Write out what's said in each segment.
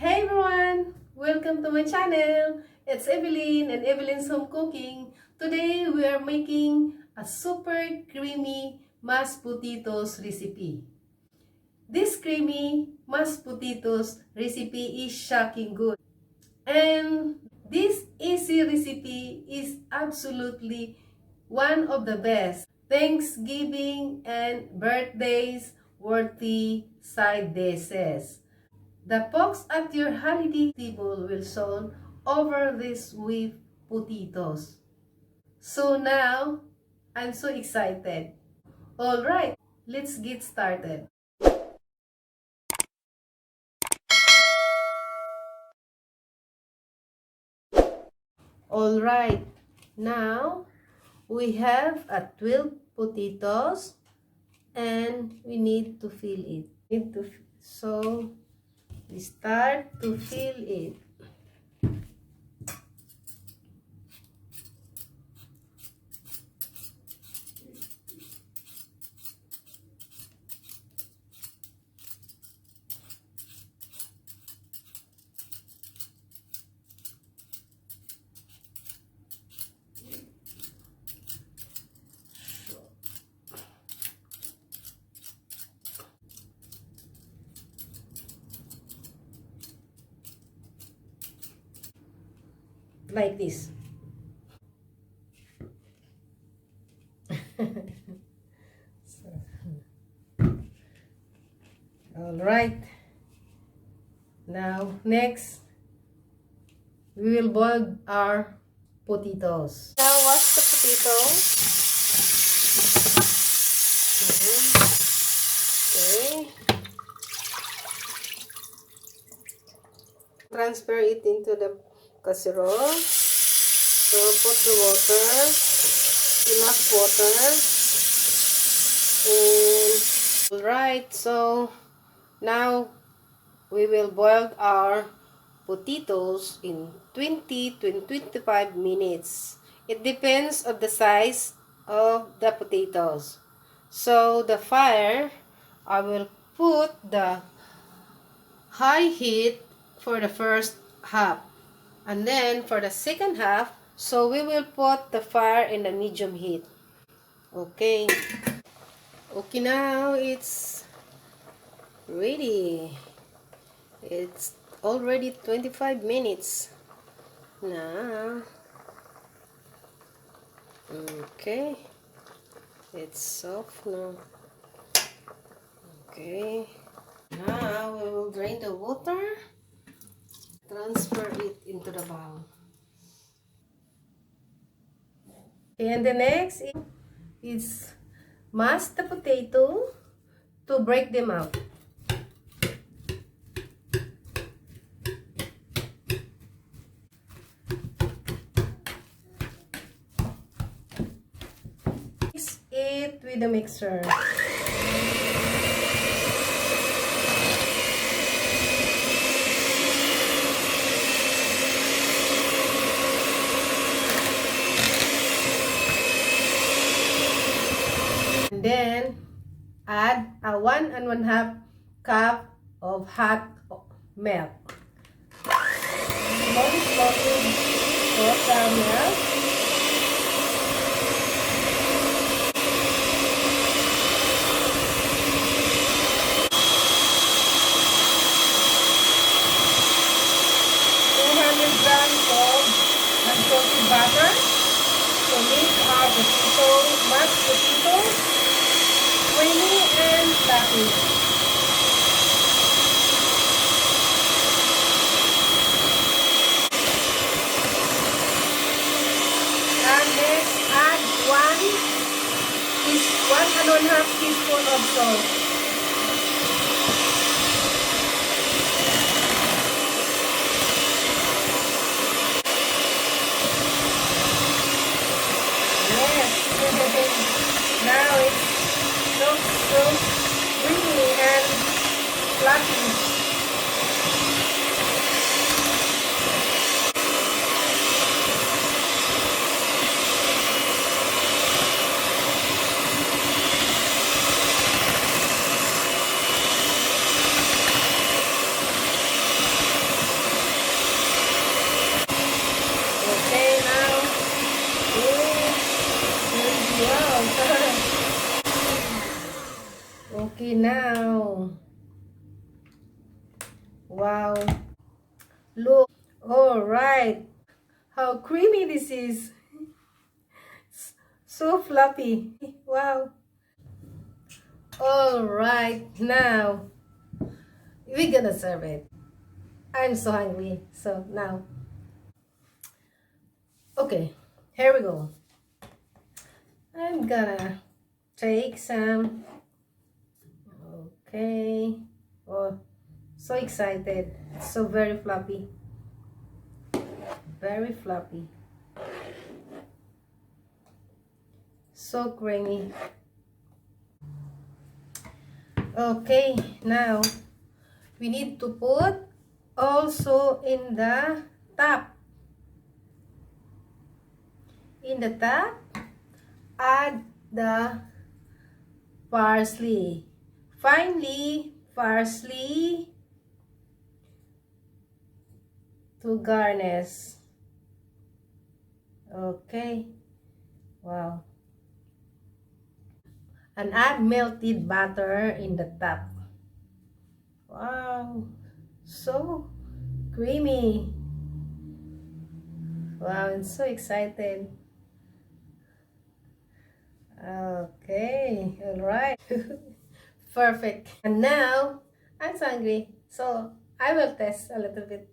Hey everyone! Welcome to my channel! It's Evelyn and Evelyn's Home Cooking. Today we are making a super creamy mashed potatoes recipe. This creamy mashed potatoes recipe is shocking good. And this easy recipe is absolutely one of the best Thanksgiving and birthdays worthy side dishes. The folks at your holiday table will solve over this with potatoes. So now, I'm so excited. Alright, let's get started. Alright, now we have a 12 potatoes and we need to fill it. So we start to fill it. Like this. All right. Now, next, we will boil our potatoes. Now, wash the potato. Okay. Transfer it into the casserole. So, put the water, enough water. And, alright, so, now, we will boil our potatoes in 20 to 25 minutes. It depends on the size of the potatoes. So, the fire, I will put the high heat for the first half. And then, for the second half, so we will put the fire in the medium heat. Okay. Okay, now it's ready. It's already 25 minutes now. Okay, it's soft now. Okay, now we will drain the water, transfer it into the bowl. And the next is mash the potato to break them out. Mix it with the mixer. And then add a 1 1/2 cup of hot milk. Slowly pour the milk. Unsalted butter to make our mashed potatoes creamy and fluffy. And next, add 1 1/2 teaspoon of salt. Now it's so creamy and fluffy. Wow. Okay, now. Wow. Look. All right. How creamy this is. So fluffy. Wow. All right. Now, we're gonna serve it. I'm so hungry. So now. Okay. Here we go. I'm gonna take some. Okay. Oh, so excited. It's so very fluffy. Very fluffy. So creamy. Okay, now we need to put also in the top. In the top, add the parsley. Finally, parsley to garnish. Okay. Wow. And add melted butter in the top. Wow. So creamy. Wow, I'm so excited. Okay, all right. Perfect. And now, I'm so hungry. So, I will test a little bit.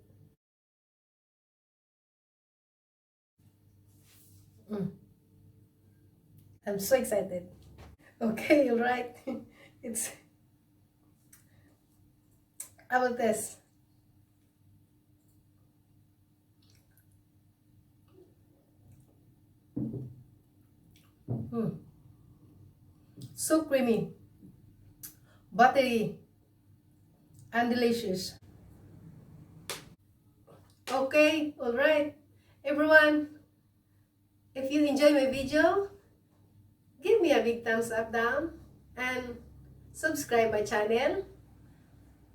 I'm so excited. Okay, all right. It's, I will test. So creamy, buttery, and delicious. Okay, all right. Everyone, if you enjoy my video, give me a big thumbs up down and subscribe my channel.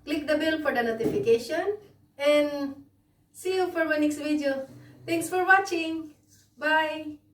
Click the bell for the notification and see you for my next video. Thanks for watching. Bye.